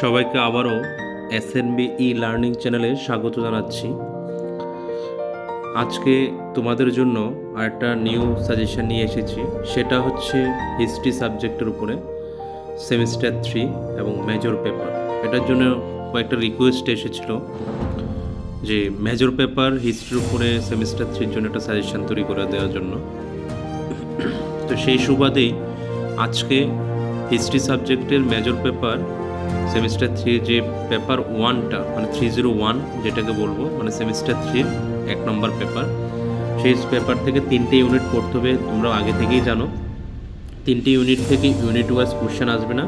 সবাইকে আবারও SNB e learning চ্যানেলে স্বাগত জানাচ্ছি। আজকে তোমাদের জন্য আরেকটা নিউ সাজেশন নিয়ে এসেছি, সেটা হচ্ছে হিস্ট্রি সাবজেক্টের উপরে সেমিস্টার 3 এবং মেজর পেপার। এটার জন্য কয়েকটা রিকোয়েস্ট এসেছিল যে মেজর পেপার হিস্ট্রির উপরে সেমিস্টার 3-র জন্য একটা সাজেশন তৈরি করে দেওয়ার জন্য। তো সেই সুবাদেই আজকে হিস্ট্রি সাবজেক্টের মেজর পেপার সেমিস্টার 3 যে পেপার 1টা মানে 301 যেটাকে বলবো, মানে সেমিস্টার 3 1 নম্বর পেপার, সেই পেপার থেকে 3টে ইউনিট পড়তে হবে। তোমরা আগে থেকেই জানো 3টে ইউনিট থেকে ইউনিট ওয়াইজ কোশ্চেন আসবে না,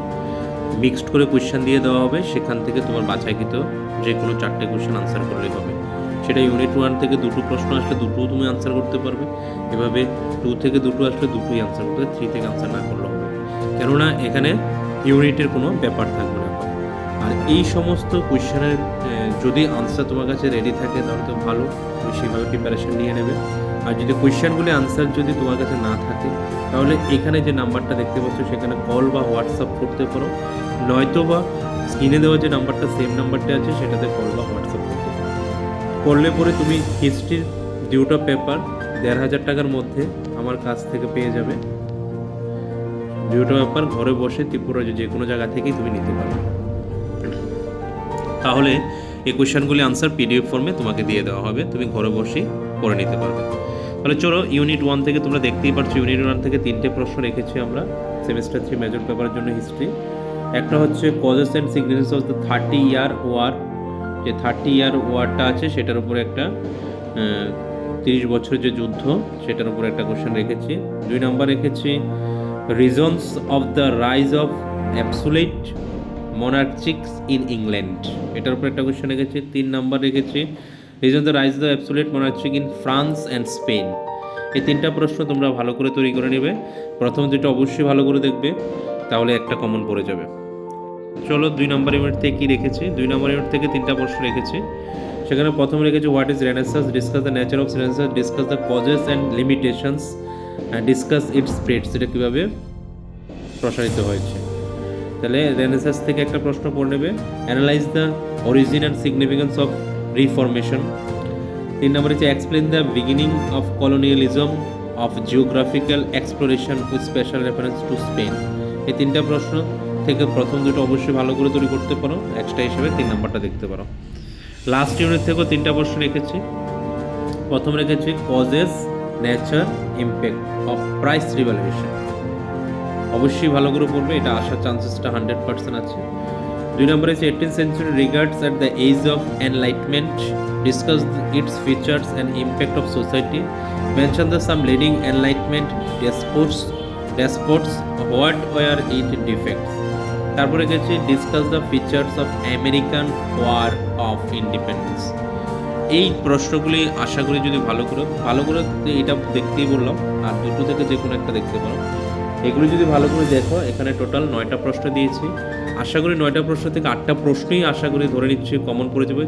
মিক্সড করে কোশ্চেন দিয়ে দেওয়া হবে। সেখান থেকে তোমার বাছাইকৃত যে কোনো 4টে কোশ্চেন আনসার করলেই হবে। সেটা ইউনিট 1 থেকে 2টো প্রশ্ন আসলে 2টোও তুমি আনসার করতে পারবে, এভাবে 2 থেকে 2টো আসলে 2টোই আনসার করতে হবে, 3 থেকে আনসার না করলেও হবে, কেননা এখানে ইউনিটের কোনো ব্যাপার থাকবে না। আর এই সমস্ত কোয়েশ্চেনের যদি আনসার তোমার কাছে রেডি থাকে তাহলে তো ভালো, তুমি সেভাবে প্রিপারেশন নিয়ে নেবে। আর যদি কোয়েশ্চেনগুলি আনসার যদি তোমার কাছে না থাকে তাহলে এখানে যে নাম্বারটা দেখতে পাচ্ছ সেখানে কল বা হোয়াটসঅ্যাপ করতে পারো, নয়তো বা স্ক্রিনে দেওয়া যে নাম্বারটা সেম নাম্বারটা আছে সেটাতে কল বা হোয়াটসঅ্যাপ করতে পারো। করলে পরে তুমি হিস্ট্রির 2টো পেপার 1,500 টাকার মধ্যে আমার কাছ থেকে পেয়ে যাবে। 2টো পেপার ঘরে বসে ত্রিপুরা যে কোনো জায়গা থেকেই তুমি নিতে পারবে। তাহলে এই কোয়েশ্চেনগুলি আনসার পিডিএফ ফর্মে তোমাকে দিয়ে দেওয়া হবে, তুমি ঘরে বসেই পড়ে নিতে পারবে। তাহলে চলো ইউনিট 1 থেকে তোমরা দেখতেই পারছো, ইউনিট 1 থেকে 3টে প্রশ্ন রেখেছি আমরা সেমিস্টার 3 মেজর পেপারের জন্য হিস্ট্রি। একটা হচ্ছে causes and significance of the 30 year war, যে 30 ইয়ার ওয়ারটা আছে সেটার উপরে একটা 30 বছরের যে যুদ্ধ সেটার উপরে একটা কোয়েশ্চেন রেখেছি। 2 নম্বর রেখেছি reasons of the rise of absolute monarchies in England, এটার উপর একটা কোয়েশ্চেন রেখেছি। 3 নম্বর রেখেছি reason the rise the absolute monarchy in France and Spain. এই 3টা প্রশ্ন তোমরা ভালো করে তৈরি করে নেবে। প্রথম দুটো অবশ্যই ভালো করে দেখবে, তাহলে একটা কমন পড়ে যাবে। চলো 2 নম্বর ইউনিট থেকে কী রেখেছি, 2 নম্বর ইউনিট থেকে 3টা প্রশ্ন রেখেছি। সেখানে প্রথম রেখেছি what is renaissance, discuss the nature of renaissance, discuss the causes and limitations, discuss it's spreads, এটা কীভাবে প্রসারিত হয়েছে। তাহলে রেনেসান্স থেকে একটা প্রশ্ন পড়ে নেবে, analyse the origin and significance of reformation. 3 নম্বর হচ্ছে explain the beginning of colonialism of geographical exploration with special reference to Spain. এই 3টা প্রশ্ন থেকে প্রথম দুটো অবশ্যই ভালো করে তৈরি করতে পারো, এক্সট্রা হিসেবে 3 নম্বরটা দেখতে পারো। লাস্ট ইউনিট থেকেও 3টা প্রশ্ন রেখেছি। প্রথম রেখেছি causes, nature, impact of price revaluation, অবশ্যই ভালো করে পড়বে, এটা আসার চান্সেসটা 100% আছে। 2 নম্বরে আছে 18th century regards at the age of enlightenment, discuss its features and impact of society, mention the some leading enlightenment despots what were its defects। তারপরে গেছে discuss the features of American war of independence. এই প্রশ্নগুলি আশা করি যদি ভালো করে এটা দেখতেই বললাম, আর 2টো থেকে যে কোনো একটা দেখতে পারো। এগুলি যদি ভালো করে দেখো, এখানে টোটাল 9টা প্রশ্ন দিয়েছি। আশা করি 9টা প্রশ্ন থেকে 8টা প্রশ্নই আশা করি ধরে নিচ্ছি কমন পড়ে যাবে।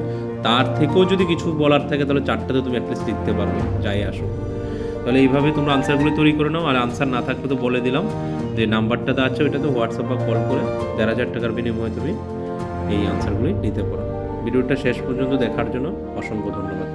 তার থেকেও যদি কিছু বলার থাকে তাহলে 4টাতে তুমি অ্যাটলিস্ট লিখতে পারবে, যাই আসো। তাহলে এইভাবে তোমরা আনসারগুলি তৈরি করে নাও। আর আনসার না থাকলে তো বলে দিলাম যে নাম্বারটাতে আছে ওইটাতে হোয়াটসঅ্যাপ বা কল করে 1,500 টাকার বিনিময়ে তুমি এই আনসারগুলি নিতে পারো। ভিডিওটা শেষ পর্যন্ত দেখার জন্য অসংখ্য ধন্যবাদ।